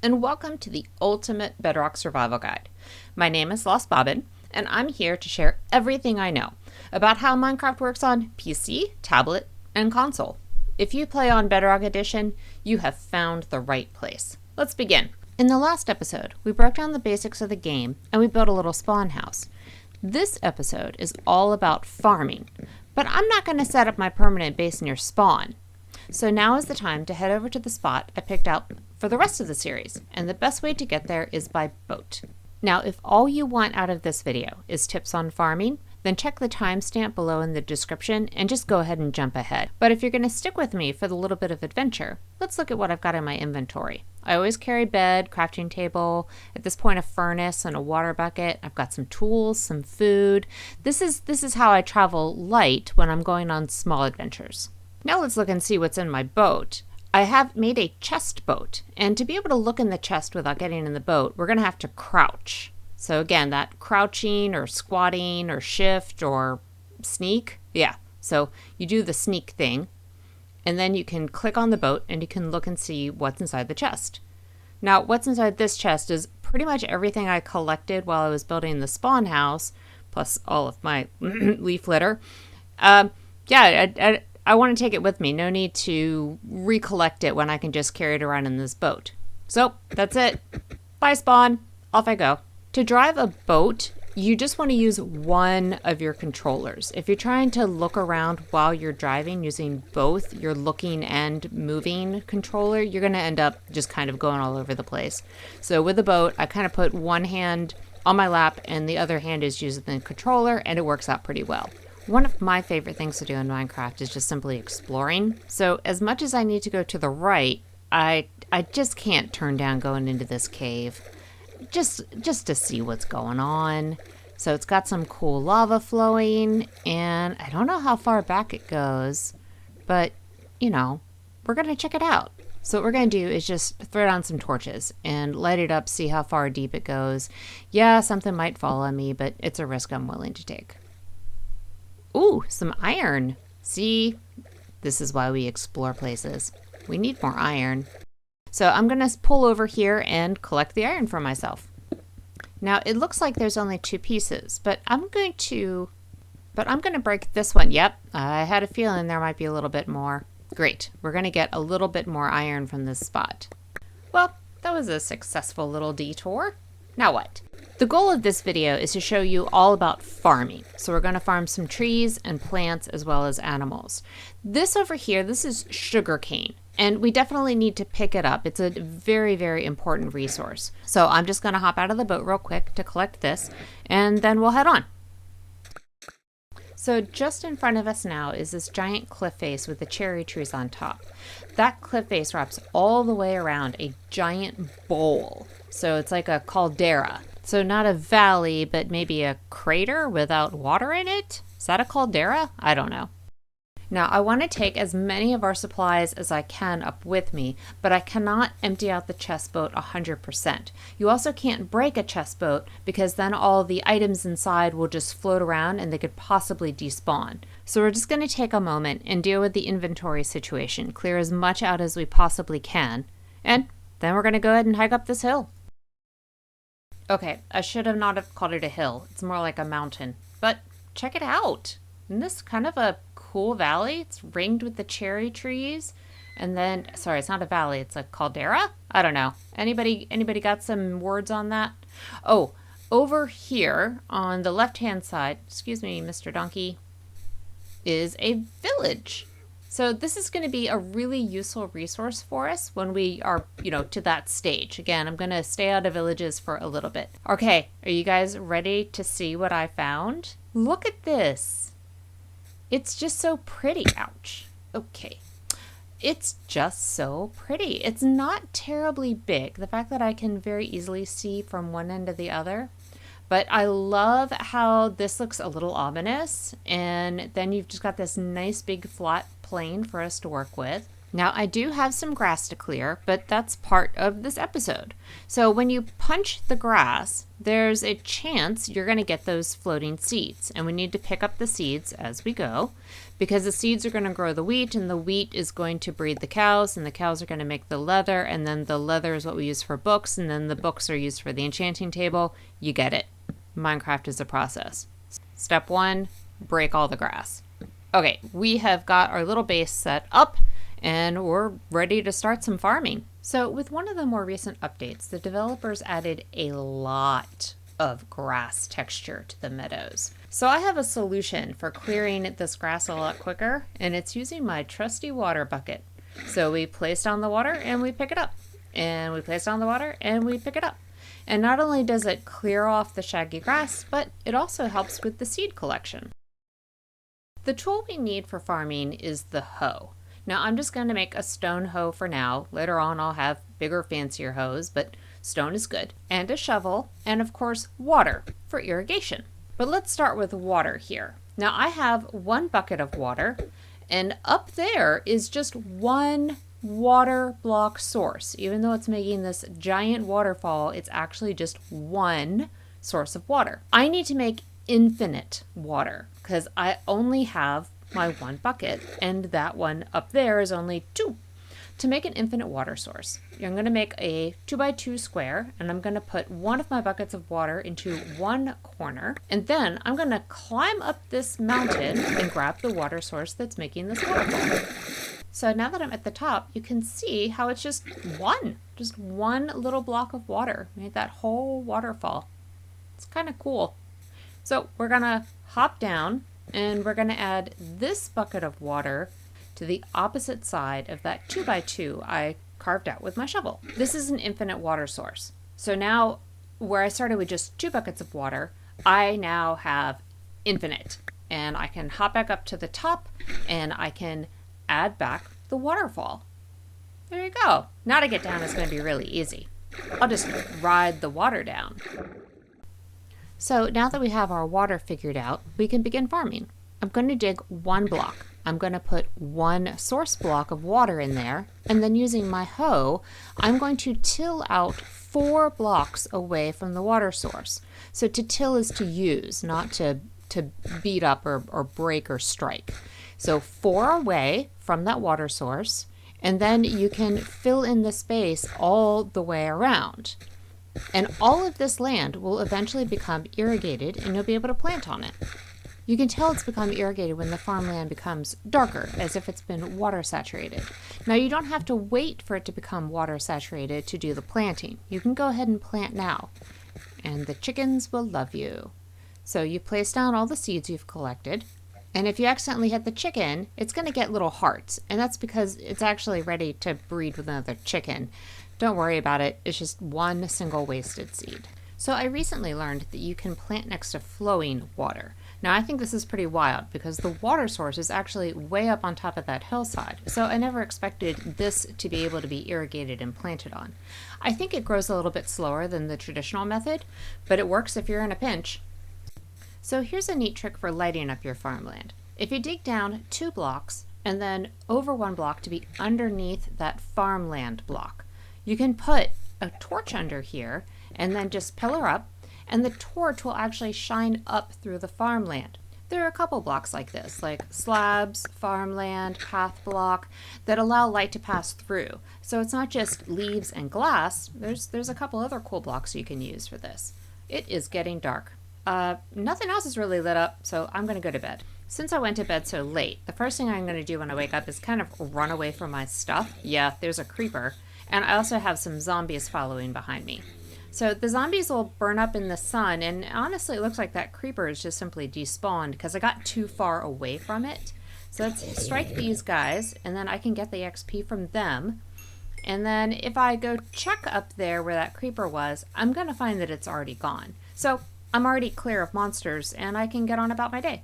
and welcome to the ultimate Bedrock Survival Guide. My name is Lost Bobbin, and I'm here to share everything I know about how Minecraft works on PC, tablet, and console. If you play on Bedrock Edition, you have found the right place. Let's begin. In the last episode, we broke down the basics of the game and we built a little spawn house. This episode is all about farming, but I'm not going to set up my permanent base near spawn. So now is the time to head over to the spot I picked out for the rest of the series, and the best way to get there is by boat. Now, if all you want out of this video is tips on farming, then check the timestamp below in the description and just go ahead and jump ahead. But if you're going to stick with me for the little bit of adventure, let's look at what I've got in my inventory. I always carry bed, crafting table, at this point a furnace and a water bucket. I've got some tools, some food. This is how I travel light when I'm going on small adventures. Now let's look and see what's in my boat. I have made a chest boat, and to be able to look in the chest without getting in the boat, we're going to have to crouch. So again, that crouching or squatting or shift or sneak, yeah. So you do the sneak thing, and then you can click on the boat and you can look and see what's inside the chest. Now, what's inside this chest is pretty much everything I collected while I was building the spawn house, plus all of my leaf litter. I want to take it with me. No need to recollect it when I can just carry it around in this boat. So that's it. Bye, spawn. Off I go. To drive a boat, you just want to use one of your controllers. If you're trying to look around while you're driving using both your looking and moving controller, you're going to end up just kind of going all over the place. So with the boat, I kind of put one hand on my lap and the other hand is using the controller, and it works out pretty well. One of my favorite things to do in Minecraft is just simply exploring. So as much as I need to go to the right, I just can't turn down going into this cave just to see what's going on. So it's got some cool lava flowing, and I don't know how far back it goes, but you know, we're going to check it out. So what we're going to do is just throw down some torches and light it up, see how far deep it goes. Yeah, something might fall on me, but it's a risk I'm willing to take. Ooh, some iron. See, this is why we explore places. We need more iron. So I'm going to pull over here and collect the iron for myself. Now, it looks like there's only 2 pieces, but I'm going to break this one. Yep, I had a feeling there might be a little bit more. Great, we're going to get a little bit more iron from this spot. Well, that was a successful little detour. Now what? The goal of this video is to show you all about farming. So we're going to farm some trees and plants as well as animals. This over here, this is sugarcane, and we definitely need to pick it up. It's a very, very important resource. So I'm just going to hop out of the boat real quick to collect this, and then we'll head on. So just in front of us now is this giant cliff face with the cherry trees on top. That cliff face wraps all the way around a giant bowl. So it's like a caldera. So not a valley, but maybe a crater without water in it? Is that a caldera? I don't know. Now, I want to take as many of our supplies as I can up with me, but I cannot empty out the chest boat 100%. You also can't break a chest boat because then all the items inside will just float around and they could possibly despawn. So we're just going to take a moment and deal with the inventory situation, clear as much out as we possibly can, and then we're going to go ahead and hike up this hill. Okay, I should have not have called it a hill. It's more like a mountain. But check it out. Isn't this kind of a cool valley? It's ringed with the cherry trees. And then, sorry, it's not a valley. It's a caldera? I don't know. Anybody got some words on that? Oh, over here on the left-hand side, excuse me, Mr. Donkey, is a village. So this is going to be a really useful resource for us when we are, to that stage. Again, I'm going to stay out of villages for a little bit. Okay, are you guys ready to see what I found? Look at this. It's just so pretty. Ouch. Okay. It's just so pretty. It's not terribly big. The fact that I can very easily see from one end to the other. But I love how this looks a little ominous. And then you've just got this nice big flat plane for us to work with. Now, I do have some grass to clear, but that's part of this episode. So when you punch the grass, there's a chance you're going to get those floating seeds. And we need to pick up the seeds as we go, because the seeds are going to grow the wheat, and the wheat is going to breed the cows, and the cows are going to make the leather, and then the leather is what we use for books, and then the books are used for the enchanting table. You get it. Minecraft is a process. Step 1, break all the grass. Okay, we have got our little base set up, and we're ready to start some farming. So with one of the more recent updates, the developers added a lot of grass texture to the meadows. So I have a solution for clearing this grass a lot quicker, and it's using my trusty water bucket. So we place down the water and we pick it up, and we place down the water and we pick it up. And not only does it clear off the shaggy grass, but it also helps with the seed collection. The tool we need for farming is the hoe. Now I'm just going to make a stone hoe for now. Later on I'll have bigger, fancier hoes, but stone is good. And a shovel, and of course water for irrigation. But let's start with water here. Now I have 1 bucket of water, and up there is just 1 water block source. Even though it's making this giant waterfall, it's actually just 1 source of water. I need to make infinite water because I only have my 1 bucket, and that one up there is only 2. To make an infinite water source, I'm going to make a 2x2 square, and I'm going to put 1 of my buckets of water into 1 corner, and then I'm going to climb up this mountain and grab the water source that's making this waterfall. So now that I'm at the top, you can see how it's just one little block of water made that whole waterfall. It's kind of cool. So we're going to hop down, and we're going to add this bucket of water to the opposite side of that 2x2 I carved out with my shovel. This is an infinite water source. So now, where I started with just 2 buckets of water, I now have infinite. And I can hop back up to the top, and I can add back the waterfall. There you go. Now to get down is going to be really easy. I'll just ride the water down. So now that we have our water figured out, we can begin farming. I'm going to dig 1 block. I'm going to put 1 source block of water in there, and then using my hoe, I'm going to till out 4 blocks away from the water source. So to till is to use, not to beat up or break or strike. So 4 away from that water source, and then you can fill in the space all the way around. And all of this land will eventually become irrigated, and you'll be able to plant on it. You can tell it's become irrigated when the farmland becomes darker, as if it's been water saturated. Now you don't have to wait for it to become water saturated to do the planting. You can go ahead and plant now, and the chickens will love you. So you place down all the seeds you've collected, and if you accidentally hit the chicken, it's going to get little hearts, and that's because it's actually ready to breed with another chicken. Don't worry about it, it's just 1 single wasted seed. So I recently learned that you can plant next to flowing water. Now I think this is pretty wild because the water source is actually way up on top of that hillside, so I never expected this to be able to be irrigated and planted on. I think it grows a little bit slower than the traditional method, but it works if you're in a pinch. So here's a neat trick for lighting up your farmland. If you dig down 2 blocks and then over 1 block to be underneath that farmland block, you can put a torch under here and then just pillar up, and the torch will actually shine up through the farmland. There are a couple blocks like this, like slabs, farmland, path block, that allow light to pass through. So it's not just leaves and glass, there's a couple other cool blocks you can use for this. It is getting dark. Nothing else is really lit up, so I'm going to go to bed. Since I went to bed so late, the first thing I'm going to do when I wake up is kind of run away from my stuff. Yeah, there's a creeper. And I also have some zombies following behind me. So the zombies will burn up in the sun, and honestly it looks like that creeper is just simply despawned because I got too far away from it. So let's strike these guys, and then I can get the XP from them. And then if I go check up there where that creeper was, I'm going to find that it's already gone. So I'm already clear of monsters, and I can get on about my day.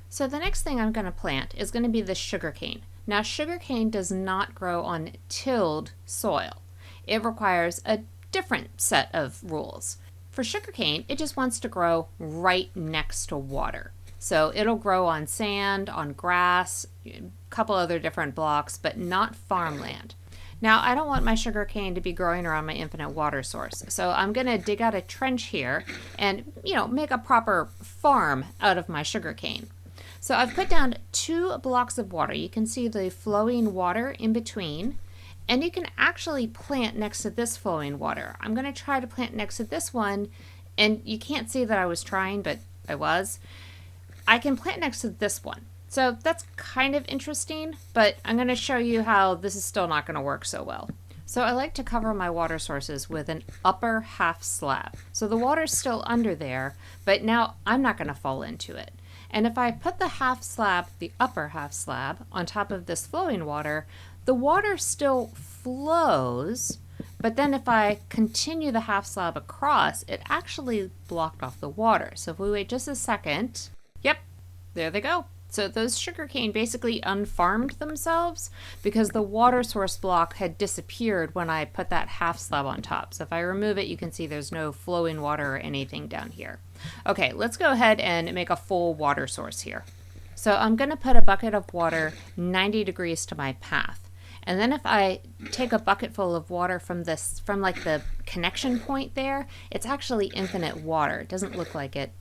So the next thing I'm going to plant is going to be the sugarcane. Now sugarcane does not grow on tilled soil. It requires a different set of rules. For sugarcane, it just wants to grow right next to water. So it'll grow on sand, on grass, a couple other different blocks, but not farmland. Now, I don't want my sugarcane to be growing around my infinite water source. So I'm going to dig out a trench here and, make a proper farm out of my sugarcane. So I've put down 2 blocks of water. You can see the flowing water in between. And you can actually plant next to this flowing water. I'm going to try to plant next to this one. And you can't see that I was trying, but I was. I can plant next to this one. So that's kind of interesting, but I'm going to show you how this is still not going to work so well. So I like to cover my water sources with an upper half slab. So the water's still under there, but now I'm not going to fall into it. And if I put the half slab, the upper half slab, on top of this flowing water, the water still flows, but then if I continue the half slab across, it actually blocked off the water. So if we wait just a second, yep, there they go. So those sugarcane basically unfarmed themselves because the water source block had disappeared when I put that half slab on top. So if I remove it, you can see there's no flowing water or anything down here. Okay, let's go ahead and make a full water source here. So I'm going to put a bucket of water 90 degrees to my path. And then if I take a bucket full of water from like the connection point there, it's actually infinite water. It doesn't look like it,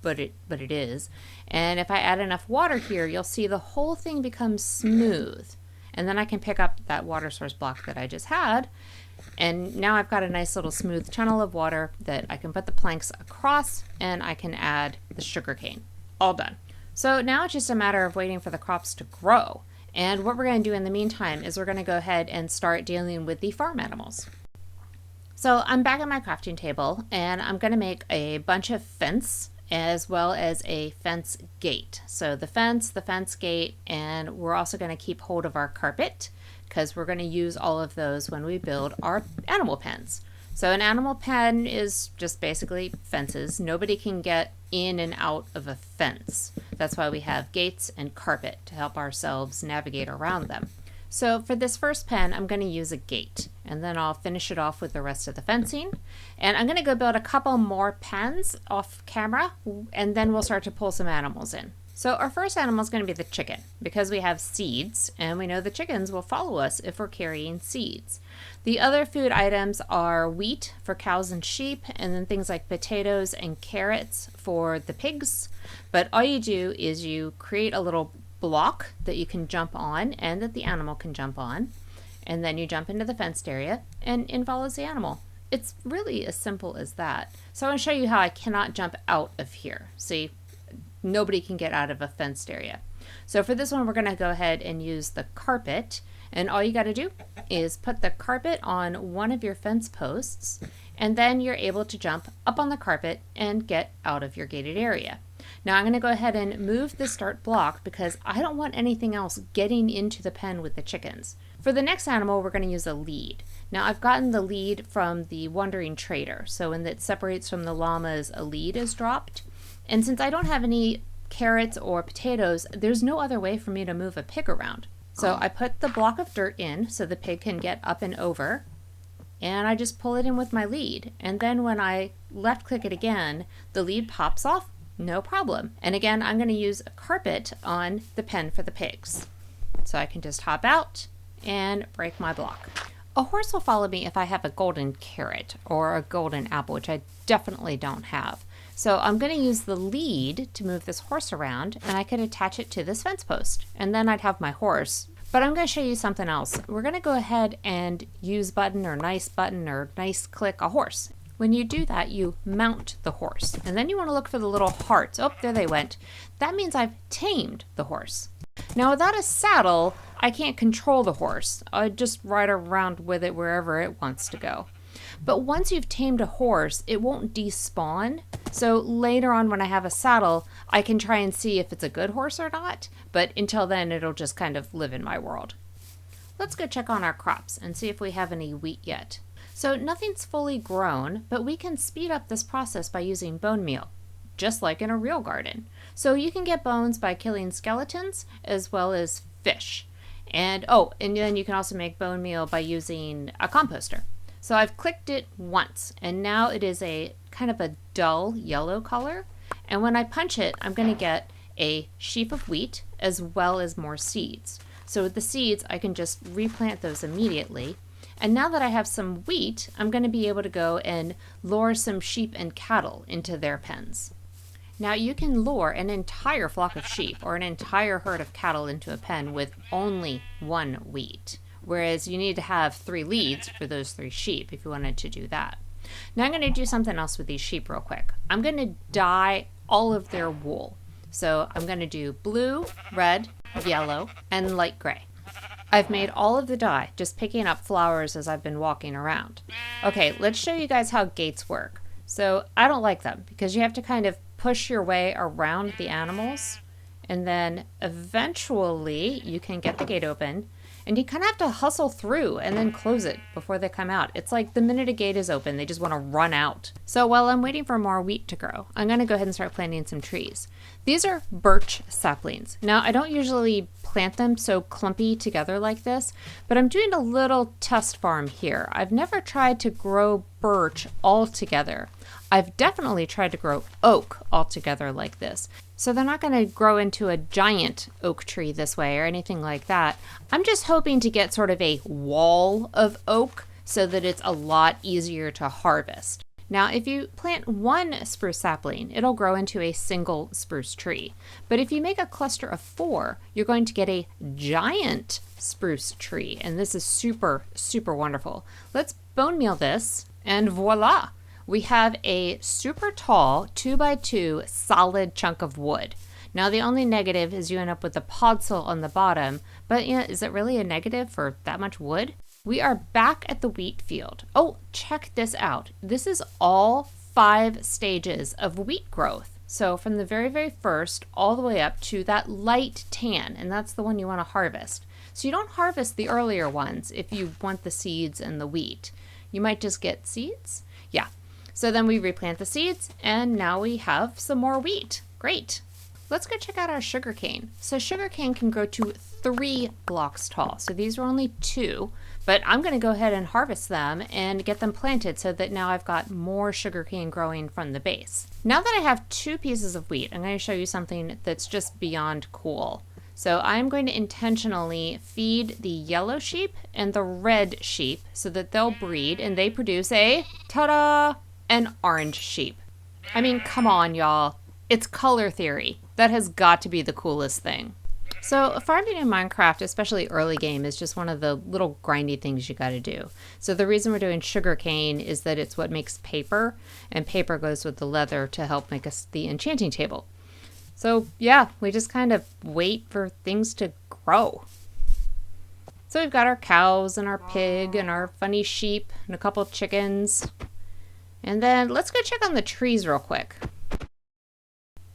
but it is. And if I add enough water here, you'll see the whole thing becomes smooth. And then I can pick up that water source block that I just had. And now I've got a nice little smooth channel of water that I can put the planks across, and I can add the sugarcane. All done. So now it's just a matter of waiting for the crops to grow. And what we're going to do in the meantime is we're going to go ahead and start dealing with the farm animals. So I'm back at my crafting table, and I'm going to make a bunch of fence as well as a fence gate. So the fence gate, and we're also going to keep hold of our carpet because we're going to use all of those when we build our animal pens. So an animal pen is just basically fences. Nobody can get in and out of a fence. That's why we have gates and carpet to help ourselves navigate around them. So for this first pen, I'm going to use a gate, and then I'll finish it off with the rest of the fencing. And I'm going to go build a couple more pens off camera, and then we'll start to pull some animals in. So our first animal is going to be the chicken, because we have seeds, and we know the chickens will follow us if we're carrying seeds. The other food items are wheat for cows and sheep, and then things like potatoes and carrots for the pigs. But all you do is you create a little block that you can jump on and that the animal can jump on, and then you jump into the fenced area and in follows the animal. It's really as simple as that. So I want to show you how I cannot jump out of here. See, nobody can get out of a fenced area. So for this one, we're going to go ahead and use the carpet, and all you got to do is put the carpet on one of your fence posts, and then you're able to jump up on the carpet and get out of your gated area. Now I'm going to go ahead and move the start block because I don't want anything else getting into the pen with the chickens. For the next animal, we're going to use a lead. Now I've gotten the lead from the Wandering Trader. So when it separates from the llamas, a lead is dropped. And since I don't have any carrots or potatoes, there's no other way for me to move a pig around. So I put the block of dirt in so the pig can get up and over. And I just pull it in with my lead. And then when I left click it again, the lead pops off. No problem. And again, I'm going to use a carpet on the pen for the pigs. So I can just hop out and break my block. A horse will follow me if I have a golden carrot or a golden apple, which I definitely don't have. So I'm going to use the lead to move this horse around, and I could attach it to this fence post, and then I'd have my horse. But I'm going to show you something else. We're going to go ahead and use button or nice click a horse. When you do that, you mount the horse, and then you want to look for the little hearts. Oh, there they went. That means I've tamed the horse. Now, without a saddle, I can't control the horse. I just ride around with it wherever it wants to go. But once you've tamed a horse, it won't despawn. So later on when I have a saddle, I can try and see if it's a good horse or not. But until then, it'll just kind of live in my world. Let's go check on our crops and see if we have any wheat yet. So nothing's fully grown, but we can speed up this process by using bone meal, just like in a real garden. So you can get bones by killing skeletons as well as fish. And then you can also make bone meal by using a composter. So I've clicked it once, and now it is a kind of a dull yellow color. And when I punch it, I'm going to get a sheaf of wheat as well as more seeds. So with the seeds, I can just replant those immediately. And now that I have some wheat, I'm going to be able to go and lure some sheep and cattle into their pens. Now you can lure an entire flock of sheep or an entire herd of cattle into a pen with only one wheat, whereas you need to have 3 leads for those 3 sheep if you wanted to do that. Now I'm going to do something else with these sheep real quick. I'm going to dye all of their wool. So I'm going to do blue, red, yellow, and light gray. I've made all of the dye, just picking up flowers as I've been walking around. Okay, let's show you guys how gates work. So I don't like them because you have to kind of push your way around the animals, and then eventually you can get the gate open, and you kind of have to hustle through and then close it before they come out. It's like the minute a gate is open, they just want to run out. So while I'm waiting for more wheat to grow, I'm going to go ahead and start planting some trees. These are birch saplings. Now, I don't usually plant them so clumpy together like this, but I'm doing a little test farm here. I've never tried to grow birch all together. I've definitely tried to grow oak all together like this. So they're not going to grow into a giant oak tree this way or anything like that. I'm just hoping to get sort of a wall of oak so that it's a lot easier to harvest. Now, if you plant one spruce sapling, it'll grow into a single spruce tree. But if you make a cluster of 4, you're going to get a giant spruce tree. And this is super, super wonderful. Let's bone meal this, and voila! We have a super tall 2x2 solid chunk of wood. Now the only negative is you end up with a podzol on the bottom, but is it really a negative for that much wood? We are back at the wheat field. Oh, check this out. This is all 5 stages of wheat growth. So from the very, very first all the way up to that light tan, and that's the one you want to harvest. So you don't harvest the earlier ones if you want the seeds and the wheat. You might just get seeds. Yeah. So then we replant the seeds, and now we have some more wheat. Great. Let's go check out our sugarcane. So sugarcane can grow to 3 blocks tall. So these are only 2, but I'm going to go ahead and harvest them and get them planted so that now I've got more sugarcane growing from the base. Now that I have 2 pieces of wheat, I'm going to show you something that's just beyond cool. So I'm going to intentionally feed the yellow sheep and the red sheep so that they'll breed and they produce a, ta-da, an orange sheep. I mean, come on, y'all. It's color theory. That has got to be the coolest thing. So farming in Minecraft, especially early game, is just one of the little grindy things you got to do. So the reason we're doing sugarcane is that it's what makes paper, and paper goes with the leather to help make us the enchanting table. So yeah, we just kind of wait for things to grow. So we've got our cows and our pig and our funny sheep and a couple chickens. And then let's go check on the trees real quick.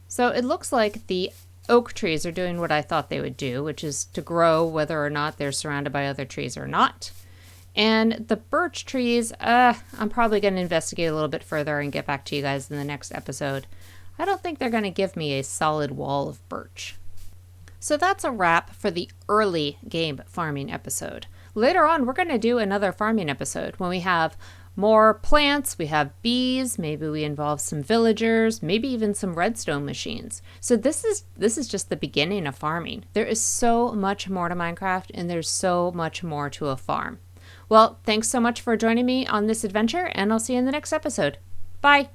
So it looks like the oak trees are doing what I thought they would do, which is to grow whether or not they're surrounded by other trees or not. And the birch trees, I'm probably going to investigate a little bit further and get back to you guys in the next episode. I don't think they're going to give me a solid wall of birch. So that's a wrap for the early game farming episode. Later on, we're going to do another farming episode when we have more plants, we have bees, maybe we involve some villagers, maybe even some redstone machines. So this is just the beginning of farming. There is so much more to Minecraft, and there's so much more to a farm. Well, thanks so much for joining me on this adventure, and I'll see you in the next episode. Bye!